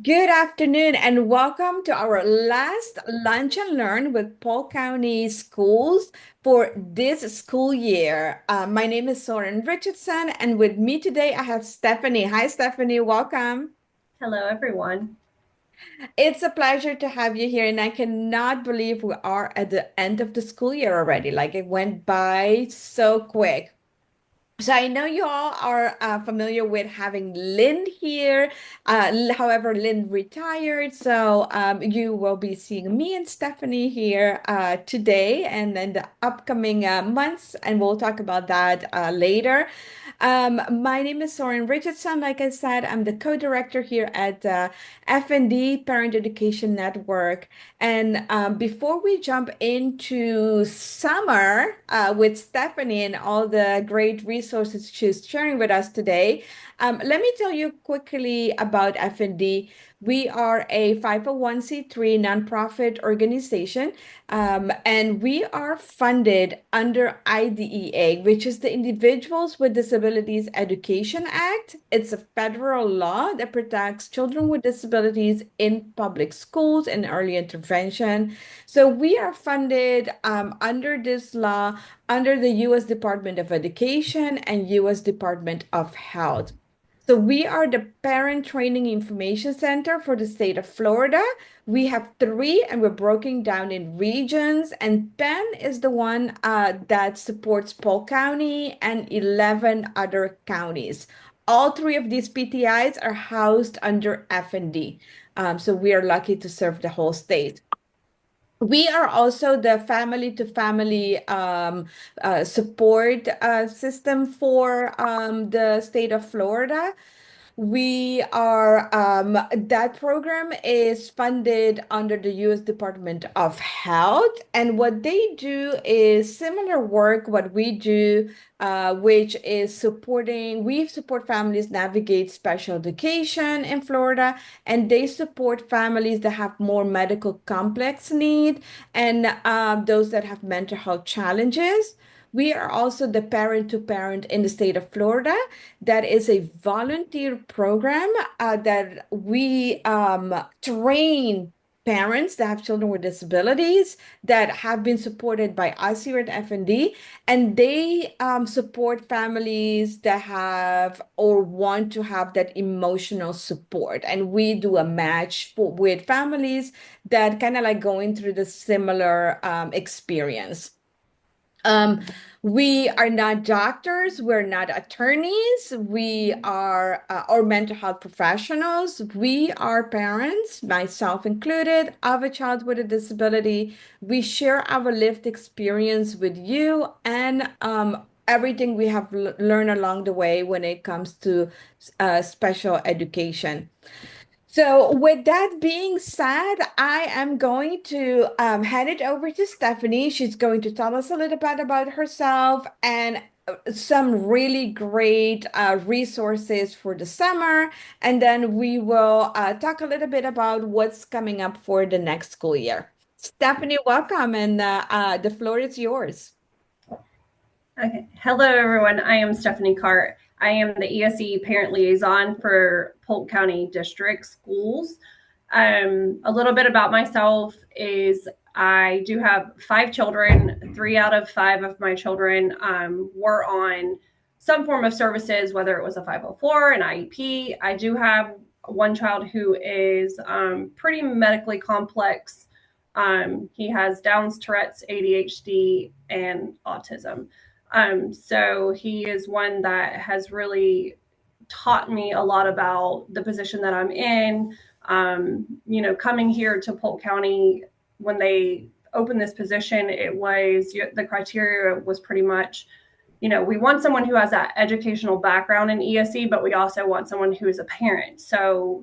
Good afternoon and welcome to our last Lunch and Learn with Polk County Schools for this school year. My name is Soren Richardson, and with me today I have Stephanie. Hi, Stephanie. Welcome. Hello, everyone. It's a pleasure to have you here, and I cannot believe we are at the end of the school year already. Like it went by so quick. So I know you all are familiar with having Lynn here. However, Lynn retired, so you will be seeing me and Stephanie here today and in the upcoming months, and we'll talk about that later. My name is Soren Richardson. Like I said, I'm the co-director here at FND Parent Education Network. And before we jump into summer with Stephanie and all the great resources she's sharing with us today, let me tell you quickly about FND. We are a 501(c)(3) nonprofit organization, and we are funded under IDEA, which is the Individuals with Disabilities Education Act. It's a federal law that protects children with disabilities in public schools and early intervention. So we are funded under this law, under the U.S. Department of Education and U.S. Department of Health. So we are the Parent Training Information Center for the state of Florida. We have three, and we're broken down in regions. And Penn is the one that supports Polk County and 11 other counties. All three of these PTIs are housed under F&D. So we are lucky to serve the whole state. We are also the family to family support system for the state of Florida. We are, that program is funded under the U.S. Department of Health. And what they do is similar work, what we do, which is we support families navigate special education in Florida, and they support families that have more medical complex need and those that have mental health challenges. We are also the parent to parent in the state of Florida. That is a volunteer program that we train parents that have children with disabilities that have been supported by us here at FND, and they support families that have or want to have that emotional support. And we do a match with families that kind of like going through the similar experience. Um, we are not doctors, we're not attorneys, we are or mental health professionals. We are parents, myself included, of a child with a disability. We share our lived experience with you and everything we have learned along the way when it comes to special education. So, with that being said, I am going to hand it over to Stephanie. She's going to tell us a little bit about herself and some really great resources for the summer. And then we will talk a little bit about what's coming up for the next school year. Stephanie, welcome, and the floor is yours. Okay. Hello, everyone. I am Stephanie Cart. I am the ESE parent liaison for Polk County District Schools. A little bit about myself is I do have 5 children. 3 out of 5 of my children were on some form of services, whether it was a 504, an IEP. I do have one child who is pretty medically complex. He has Down's, Tourette's, ADHD, and autism. So he is one that has really taught me a lot about the position that I'm in. Coming here to Polk County when they opened this position, it was the criteria was pretty much, we want someone who has that educational background in ESE, but we also want someone who is a parent. So,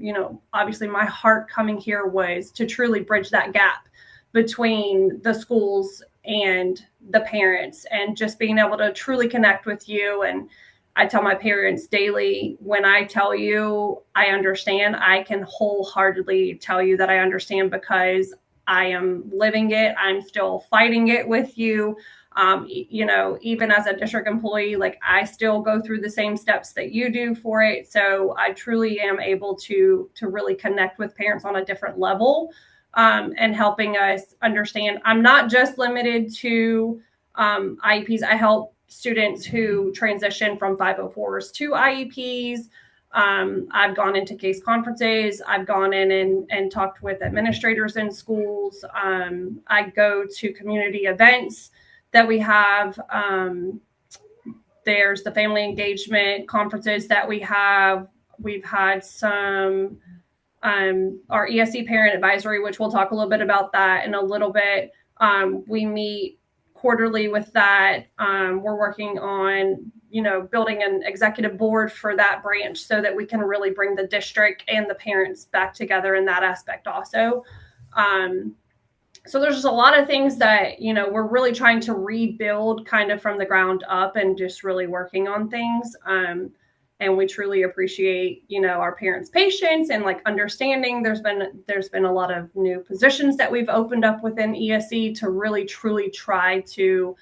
obviously my heart coming here was to truly bridge that gap between the schools and the parents and just being able to truly connect with you. And I tell my parents daily, when I tell you I understand, I can wholeheartedly tell you that I understand because I am living it. I'm still fighting it with you. Even as a district employee, like I still go through the same steps that you do for it. So I truly am able to really connect with parents on a different level, and helping us understand. I'm not just limited to IEPs. I help students who transition from 504s to IEPs. I've gone into case conferences. I've gone in and talked with administrators in schools. I go to community events that we have. There's the family engagement conferences that we have. We've had some, our ESC parent advisory, which we'll talk a little bit about that in a little bit. We meet quarterly with that. We're working on, building an executive board for that branch so that we can really bring the district and the parents back together in that aspect also. So there's just a lot of things that, we're really trying to rebuild kind of from the ground up and just really working on things. And we truly appreciate, our parents' patience and like understanding. There's been a lot of new positions that we've opened up within ESC to really truly try to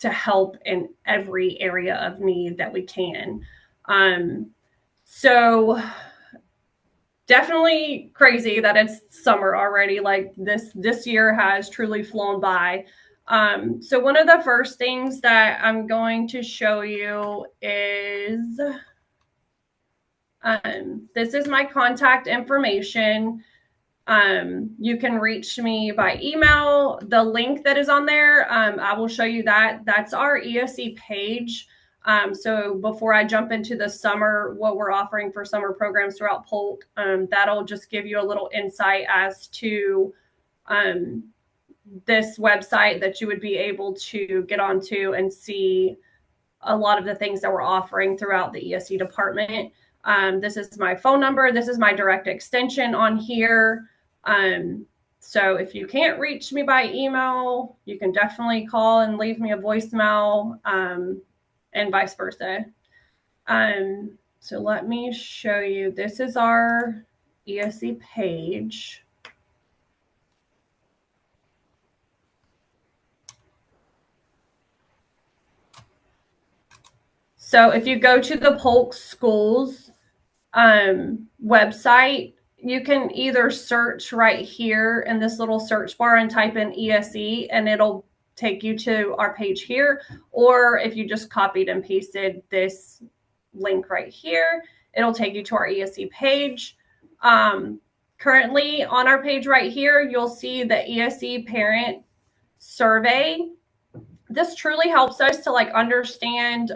help in every area of need that we can. So definitely crazy that it's summer already. Like this year has truly flown by. So one of the first things that I'm going to show you is, this is my contact information. You can reach me by email. The link that is on there, I will show you that. That's our ESC page. So before I jump into the summer, what we're offering for summer programs throughout Polk, that'll just give you a little insight as to this website that you would be able to get onto and see a lot of the things that we're offering throughout the ESC department. This is my phone number. This is my direct extension on here. So if you can't reach me by email, you can definitely call and leave me a voicemail, and vice versa. So let me show you. This is our ESC page. So if you go to the Polk Schools website, you can either search right here in this little search bar and type in ESE and it'll take you to our page here. Or if you just copied and pasted this link right here, it'll take you to our ESE page. Currently on our page right here, you'll see the ESE parent survey. This truly helps us to like understand,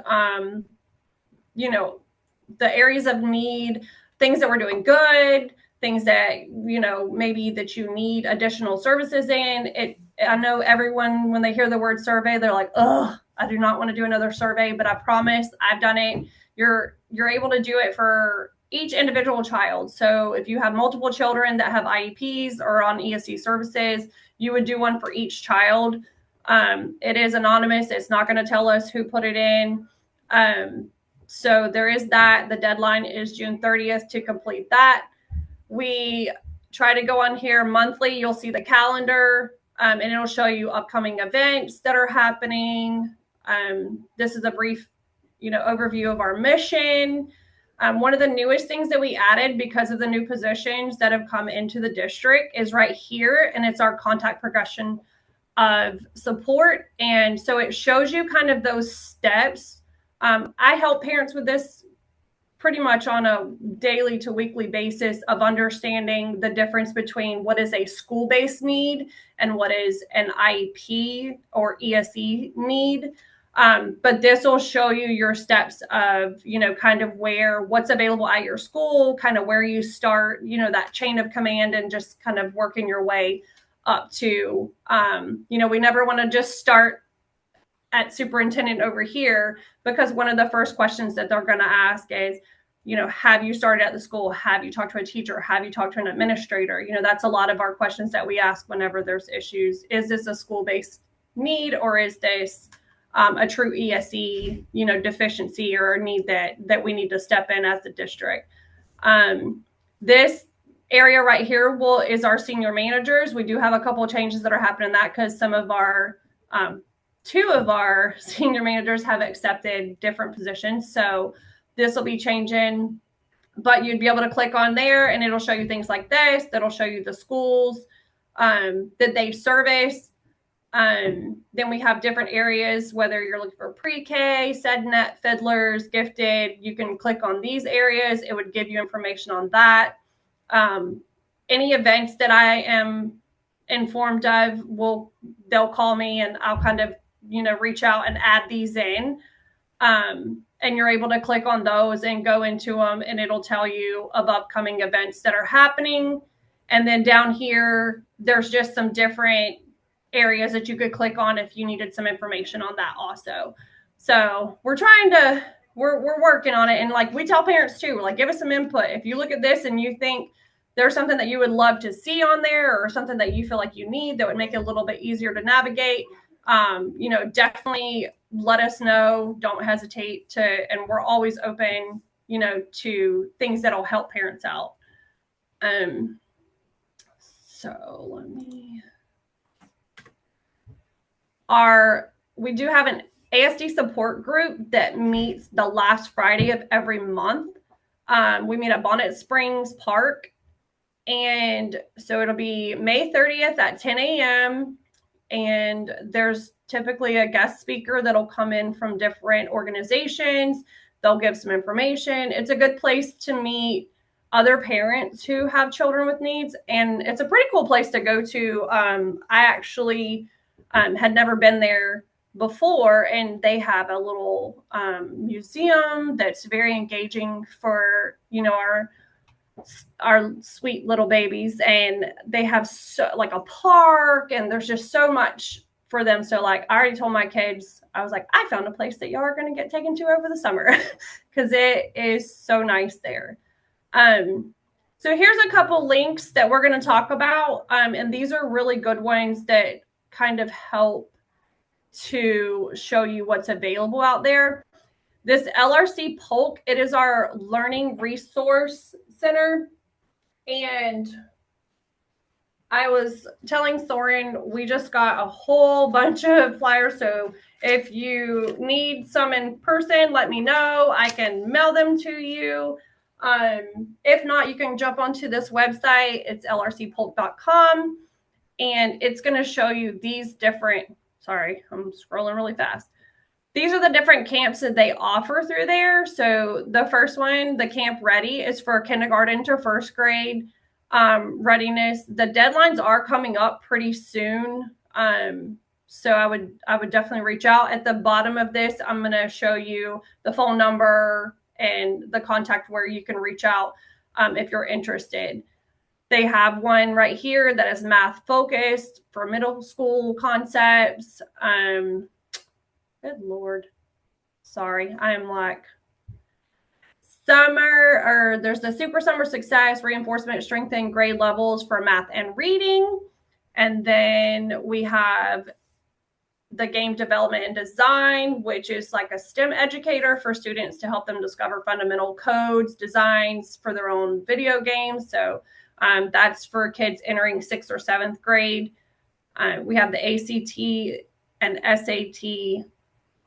the areas of need, things that we're doing good, things that, maybe that you need additional services in. I know everyone, when they hear the word survey, they're like, oh, I do not want to do another survey, but I promise I've done it. You're able to do it for each individual child. So if you have multiple children that have IEPs or on ESC services, you would do one for each child. It is anonymous. It's not going to tell us who put it in. So there is that. The deadline is June 30th to complete that. We try to go on here monthly. You'll see the calendar, and it'll show you upcoming events that are happening. This is a brief, overview of our mission. One of the newest things that we added because of the new positions that have come into the district is right here, and it's our contact progression of support. And so it shows you kind of those steps. I help parents with this pretty much on a daily to weekly basis of understanding the difference between what is a school-based need and what is an IEP or ESE need. But this will show you your steps of, kind of what's available at your school, kind of where you start, that chain of command, and just kind of working your way up to, we never want to just start at superintendent over here, because one of the first questions that they're going to ask is, have you started at the school? Have you talked to a teacher? Have you talked to an administrator? That's a lot of our questions that we ask whenever there's issues. Is this a school-based need, or is this a true ESE, deficiency or a need that we need to step in as the district? This area right here is our senior managers. We do have a couple of changes that are happening in that because some of our two of our senior managers have accepted different positions. So this will be changing, but you'd be able to click on there and it'll show you things like this. That'll show you the schools that they service. Then we have different areas, whether you're looking for pre-K, SEDNet, fiddlers, gifted, you can click on these areas. It would give you information on that. Any events that I am informed of, they'll call me and I'll kind of, reach out and add these in. And you're able to click on those and go into them, and it'll tell you of upcoming events that are happening. And then down here, there's just some different areas that you could click on if you needed some information on that also. So we're working on it. And like we tell parents too, like give us some input. If you look at this and you think there's something that you would love to see on there or something that you feel like you need that would make it a little bit easier to navigate, definitely let us know. Don't hesitate to, and we're always open, to things that'll help parents out. So let me, we do have an ASD support group that meets the last Friday of every month. We meet at Bonnet Springs Park. And so it'll be May 30th at 10 a.m. And there's typically a guest speaker that'll come in from different organizations. They'll give some information. It's a good place to meet other parents who have children with needs. And it's a pretty cool place to go to. I actually had never been there before, and they have a little museum that's very engaging for, our sweet little babies, and they have like a park, and there's just so much for them. So like I already told my kids, I was like, I found a place that y'all are going to get taken to over the summer because it is so nice there. So here's a couple links that we're going to talk about, and these are really good ones that kind of help to show you what's available out there. This LRC Polk, it is our learning resource center. And I was telling Soren, we just got a whole bunch of flyers. So if you need some in person, let me know. I can mail them to you. If not, you can jump onto this website. It's lrcpolk.com. And it's going to show you these different, sorry, I'm scrolling really fast. These are the different camps that they offer through there. So the first one, the Camp Ready, is for kindergarten to first grade readiness. The deadlines are coming up pretty soon. So I would definitely reach out. At the bottom of this, I'm going to show you the phone number and the contact where you can reach out if you're interested. They have one right here that is math focused for middle school concepts. Good Lord. Sorry. I am like there's the Super Summer Success, Reinforcement, Strengthen grade levels for math and reading. And then we have the Game Development and Design, which is like a STEM educator for students to help them discover fundamental codes, designs for their own video games. So that's for kids entering 6th or 7th grade. We have the ACT and SAT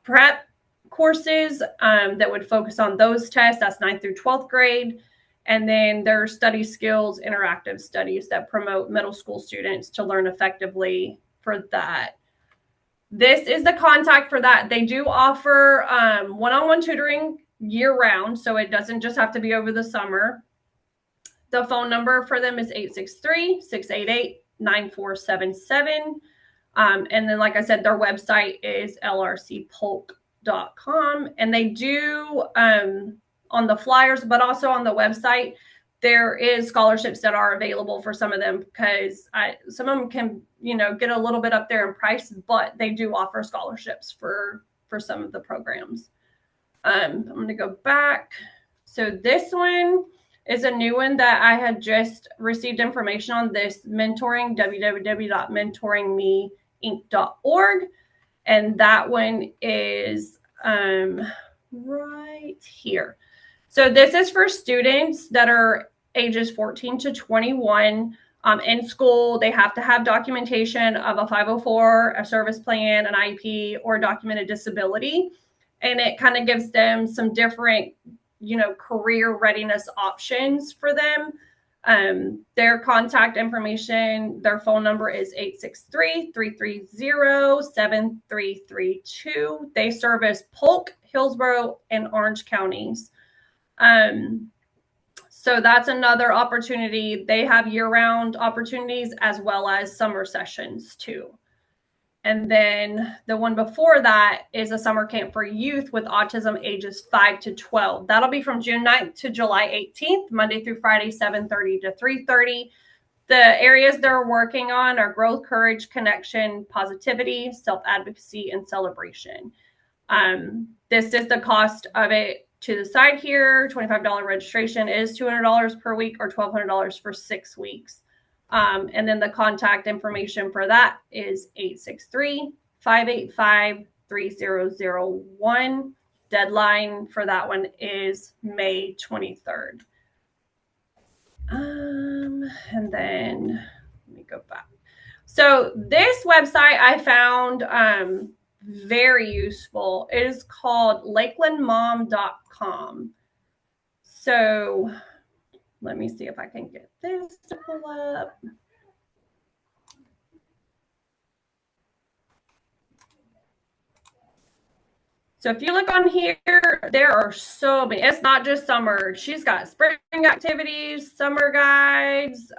prep courses that would focus on those tests. That's 9th through 12th grade. And then there are study skills, interactive studies that promote middle school students to learn effectively for that. This is the contact for that. They do offer one-on-one tutoring year round, so it doesn't just have to be over the summer. The phone number for them is 863-688-9477. And then, like I said, their website is lrcpolk.com. And they do on the flyers, but also on the website, there is scholarships that are available for some of them because some of them can, get a little bit up there in price, but they do offer scholarships for some of the programs. I'm going to go back. So this one is a new one that I had just received information on, this mentoring, www.mentoringmeinc.org. And that one is right here. So this is for students that are ages 14 to 21. In school, they have to have documentation of a 504, a service plan, an IEP, or a documented disability. And it kind of gives them some different, career readiness options for them. Their contact information, their phone number is 863-330-7332. They service Polk, Hillsborough, and Orange counties. So that's another opportunity. They have year-round opportunities as well as summer sessions too. And then the one before that is a summer camp for youth with autism ages 5 to 12. That'll be from June 9th to July 18th, Monday through Friday, 7:30 to 3:30. The areas they're working on are growth, courage, connection, positivity, self-advocacy, and celebration. This is the cost of it to the side here. $25 registration is $200 per week or $1,200 for 6 weeks. And then the contact information for that is 863-585-3001. Deadline for that one is May 23rd. And then let me go back. So this website I found very useful. It is called lakelandmom.com. So let me see if I can get this to pull up. So if you look on here, there are so many. It's not just summer. She's got spring activities, summer guides.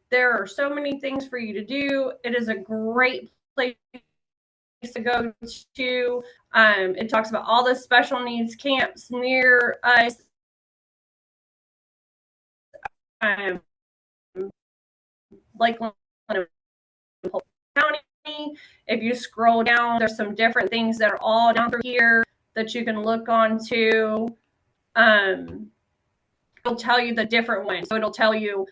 There are so many things for you to do. It is a great place to go to. It talks about all the special needs camps near us. Lakeland and Polk County. If you scroll down, there's some different things that are all down through here that you can look onto. It'll tell you the different ones. So it'll tell you,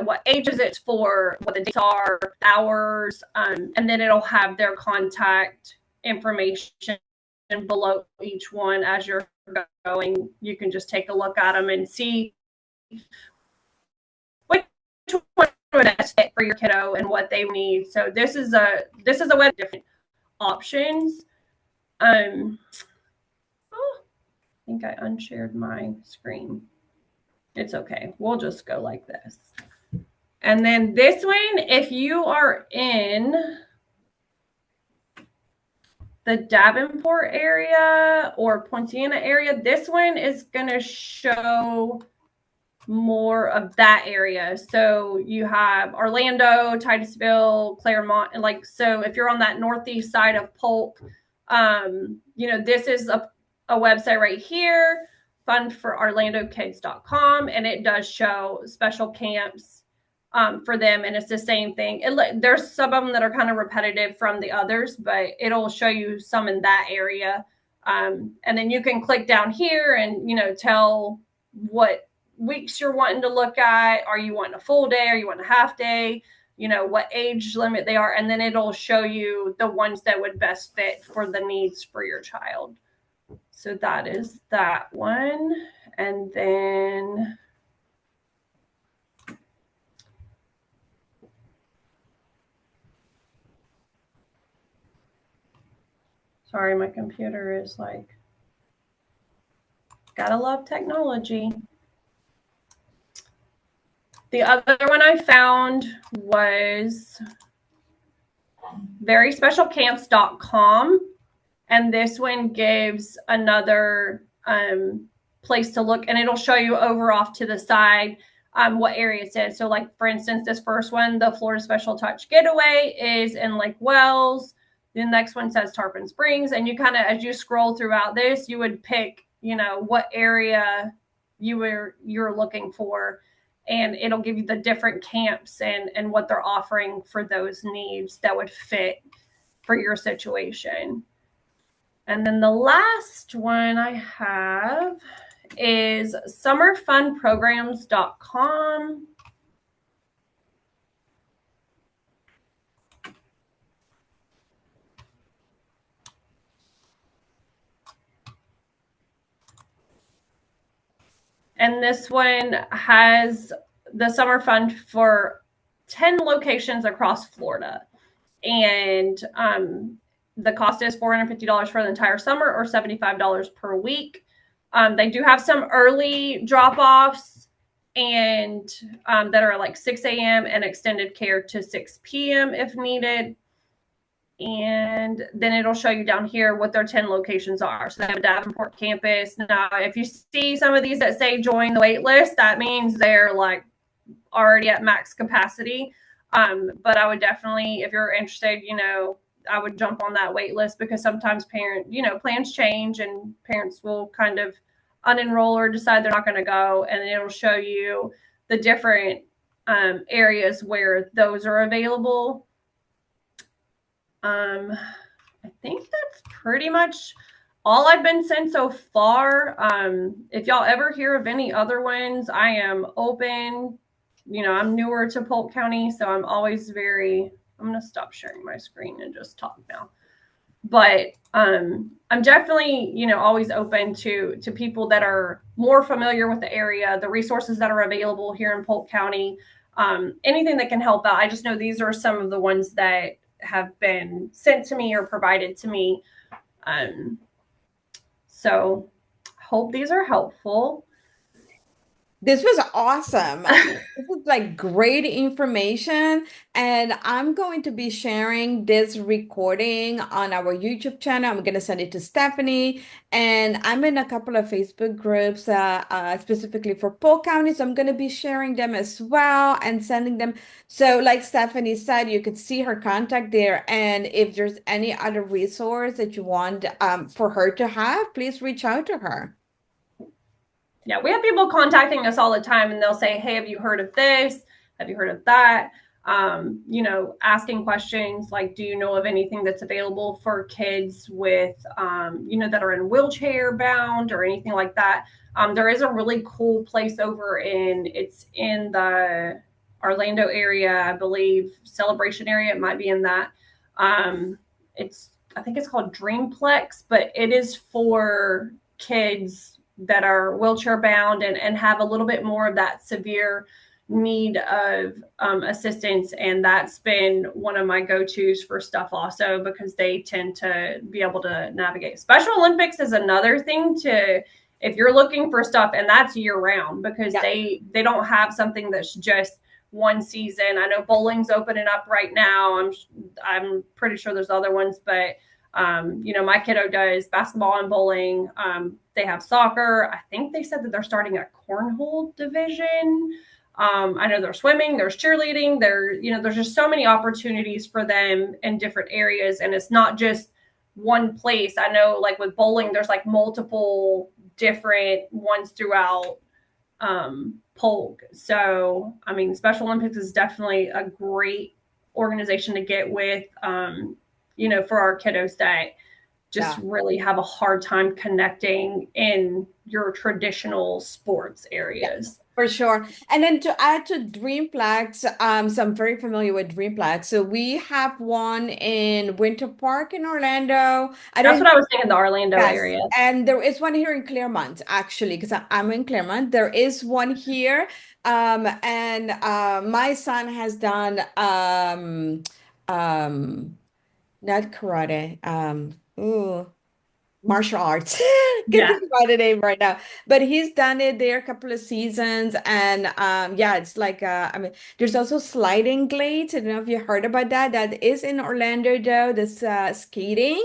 what ages it's for, what the dates are, hours, and then it'll have their contact information below each one as you're going. You can just take a look at them and see which one would best fit for your kiddo and what they need. So this is a web of different options. I think I unshared my screen. It's okay. We'll just go like this. And then this one, if you are in the Davenport area or Poinciana area, this one is going to show more of that area. So you have Orlando, Titusville, Claremont, and so if you're on that northeast side of Polk, this is a website right here, fundfororlandokids.com, and it does show special camps for them, and it's the same thing. There's some of them that are kind of repetitive from the others, but it'll show you some in that area. And then you can click down here and, tell what weeks you're wanting to look at. Are you wanting a full day? Are you wanting a half day? What age limit they are. And then it'll show you the ones that would best fit for the needs for your child. So that is that one. And then sorry, my computer is gotta love technology. The other one I found was veryspecialcamps.com. And this one gives another place to look, and it'll show you over off to the side what area it's in. So for instance, this first one, the Florida Special Touch Getaway, is in Lake Wells. The next one says Tarpon Springs. And you kind of, as you scroll throughout this, you would pick, what area you're looking for. And it'll give you the different camps and what they're offering for those needs that would fit for your situation. And then the last one I have is summerfunprograms.com. And this one has the summer fund for 10 locations across Florida. And the cost is $450 for the entire summer or $75 per week. They do have some early drop-offs and that are like 6 a.m. and extended care to 6 p.m. if needed. And then it'll show you down here what their 10 locations are. So they have a Davenport campus. Now, if you see some of these that say join the wait list, that means they're like already at max capacity. But I would definitely, if you're interested, I would jump on that wait list because sometimes plans change and parents will kind of unenroll or decide they're not going to go. And it'll show you the different areas where those are available. I think that's pretty much all I've been sent so far. If y'all ever hear of any other ones, I am open. I'm newer to Polk County, so I'm always I'm going to stop sharing my screen and just talk now. But I'm definitely, always open to people that are more familiar with the area, the resources that are available here in Polk County, anything that can help out. I just know these are some of the ones that have been sent to me or provided to me. So hope these are helpful. This was awesome. This was like great information. And I'm going to be sharing this recording on our YouTube channel. I'm going to send it to Stephanie. And I'm in a couple of Facebook groups, specifically for Polk County. So I'm going to be sharing them as well and sending them. So, like Stephanie said, you could see her contact there. And if there's any other resource that you want for her to have, please reach out to her. Yeah, we have people contacting us all the time and they'll say, hey, have you heard of this? Have you heard of that? Asking questions like, do you know of anything that's available for kids with, that are in wheelchair bound or anything like that? There is a really cool place it's in the Orlando area, I believe, Celebration area. It might be in that. I think it's called Dreamplex, but it is for kids that are wheelchair bound and have a little bit more of that severe need of assistance. And that's been one of my go-tos for stuff also because they tend to be able to navigate. Special Olympics is another thing if you're looking for stuff, and that's year round because they don't have something that's just one season. I know bowling's opening up right now. I'm pretty sure there's other ones, but my kiddo does basketball and bowling. They have soccer. I think they said that they're starting a cornhole division. I know there's swimming, there's cheerleading, there's just so many opportunities for them in different areas. And it's not just one place. I know like with bowling, there's like multiple different ones throughout Polk. So, Special Olympics is definitely a great organization to get with, for our kiddos that just really have a hard time connecting in your traditional sports areas. For sure. And then to add to Dreamplex, so I'm very familiar with Dreamplex. So we have one in Winter Park in Orlando. That's what I was thinking, the Orlando area. And there is one here in Claremont, actually, because I'm in Claremont. There is one here. And my son has done not karate. Martial arts. Can't think about the name right now, but he's done it there a couple of seasons, and it's like there's also sliding glades. I don't know if you heard about that. That is in Orlando though. That's skating,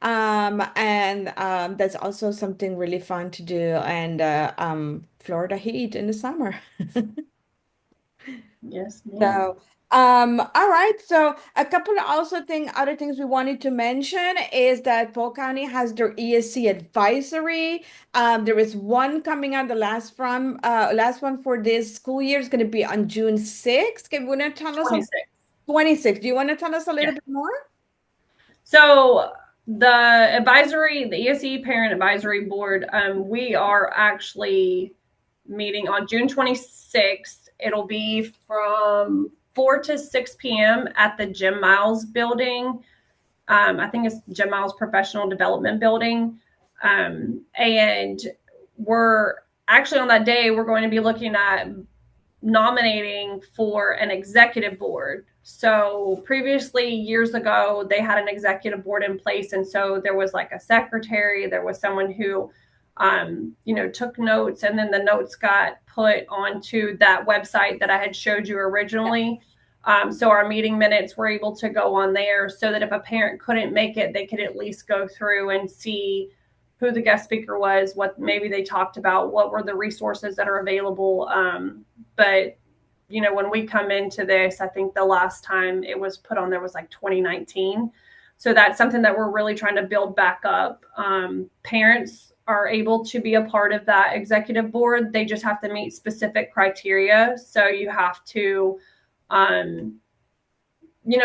and that's also something really fun to do. And Florida heat in the summer. Yes, ma'am. So, all right. So a couple of other things we wanted to mention is that Polk County has their ESC advisory. There is one coming out, the last one for this school year is going to be on June 6th. Can you tell us 26? Do you want to tell us a little bit more? So the ESC Parent Advisory Board, we are actually meeting on June 26th. It'll be from 4 to 6 p.m. at the Jim Miles building. I think it's Jim Miles Professional Development Building. And we're actually on that day, we're going to be looking at nominating for an executive board. So previously, years ago, they had an executive board in place, and so there was like a secretary, there was someone who took notes, and then the notes got put onto that website that I had showed you Yeah. originally. So our meeting minutes were able to go on there so that if a parent couldn't make it, they could at least go through and see who the guest speaker was, what maybe they talked about, what were the resources that are available. But when we come into this, I think the last time it was put on there was like 2019. So that's something that we're really trying to build back up. Parents are able to be a part of that executive board. They just have to meet specific criteria. So you have to, um,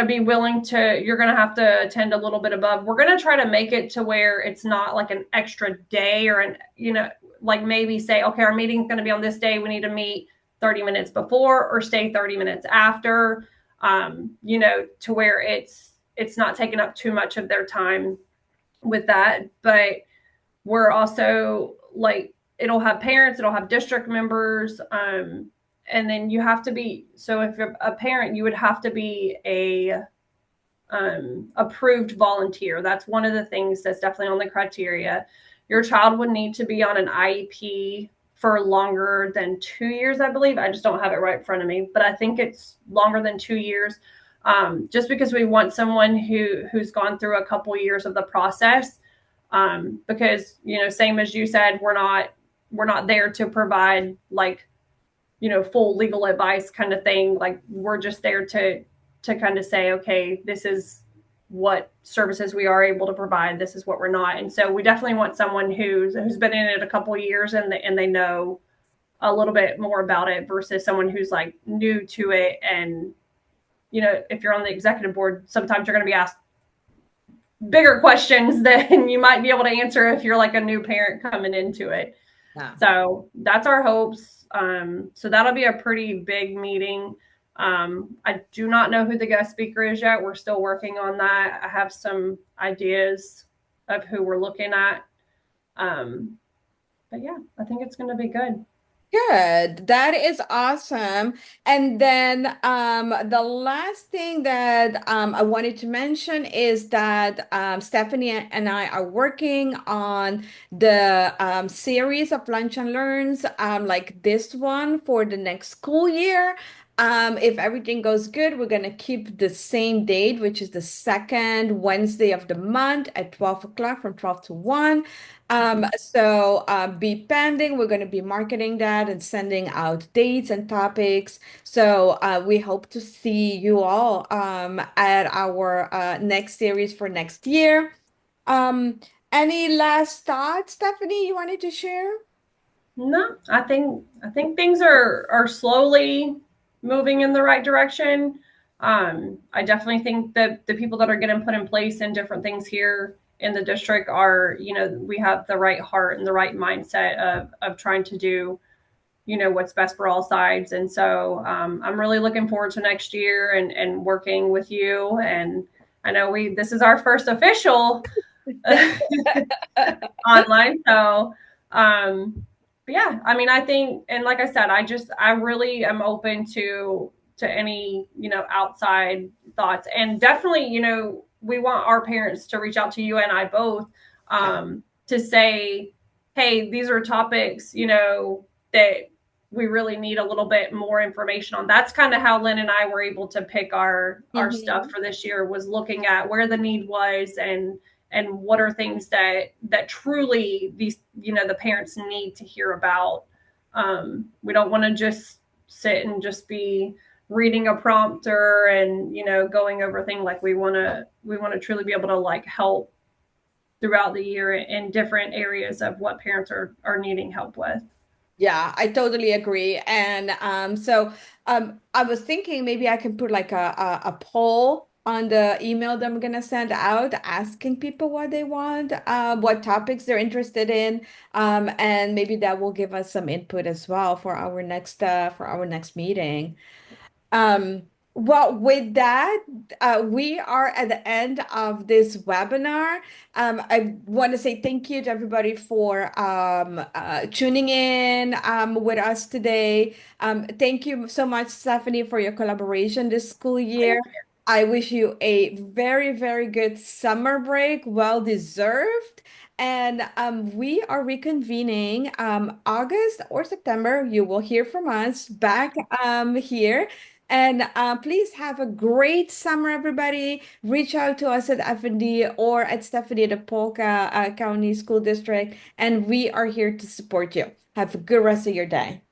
be willing to, you're going to have to attend a little bit above. We're going to try to make it to where it's not like an extra day or like maybe say, okay, our meeting's going to be on this day. We need to meet 30 minutes before or stay 30 minutes after, to where it's not taking up too much of their time with that. But we're also like, it'll have parents, it'll have district members, and then you have to be, so if you're a parent, you would have to be a approved volunteer. That's one of the things that's definitely on the criteria. Your child would need to be on an IEP for longer than 2 years, I believe. I just don't have it right in front of me, but I think it's longer than 2 years. Just because we want someone who's gone through a couple years of the process, because same as you said, we're not there to provide like full legal advice kind of thing. Like we're just there to kind of say, okay, this is what services we are able to provide. This is what we're not. And so we definitely want someone who's been in it a couple of years and they know a little bit more about it versus someone who's like new to it. And if you're on the executive board, sometimes you're going to be asked bigger questions than you might be able to answer if you're like a new parent coming into it. Yeah. So that's our hopes. So that'll be a pretty big meeting. I do not know who the guest speaker is yet. We're still working on that. I have some ideas of who we're looking at. Um, but yeah, I think it's going to be good. Good. That is awesome. And then the last thing that I wanted to mention is that Stephanie and I are working on the series of Lunch and Learns, like this one for the next school year. If everything goes good, we're gonna keep the same date, which is the second Wednesday of the month at 12 o'clock from 12 to 1. Be pending. We're going to be marketing that and sending out dates and topics. We hope to see you all at our next series for next year. Um, any last thoughts, Stephanie, you wanted to share? No, I think things are slowly moving in the right direction. I definitely think that the people that are getting put in place in different things here in the district are, we have the right heart and the right mindset of trying to do, what's best for all sides. And so I'm really looking forward to next year and working with you. And I know this is our first official online. So, but yeah, I mean, I think, and like I said, I really am open to any, outside thoughts. And definitely, we want our parents to reach out to you and I both, Yeah. to say, hey, these are topics, that we really need a little bit more information on. That's kind of how Lynn and I were able to pick our stuff Mhm. for this year, was looking at where the need was and what are things that truly these the parents need to hear about. We don't want to just sit and just be reading a prompter and going over things. Like we want to truly be able to like help throughout the year in different areas of what parents are needing help with. Yeah, I totally agree. And I was thinking maybe I can put like a poll on the email that I'm gonna send out, asking people what they want, what topics they're interested in, and maybe that will give us some input as well for our next meeting. Um, Well, with that, we are at the end of this webinar. I want to say thank you to everybody for tuning in with us today. Thank you so much, Stephanie, for your collaboration this school year. Thank I wish you a very, very good summer break, well deserved. And we are reconvening August or September. You will hear from us back here. And please have a great summer, everybody. Reach out to us at FND or at Stephanie at the Polk County School District, and we are here to support you. Have a good rest of your day.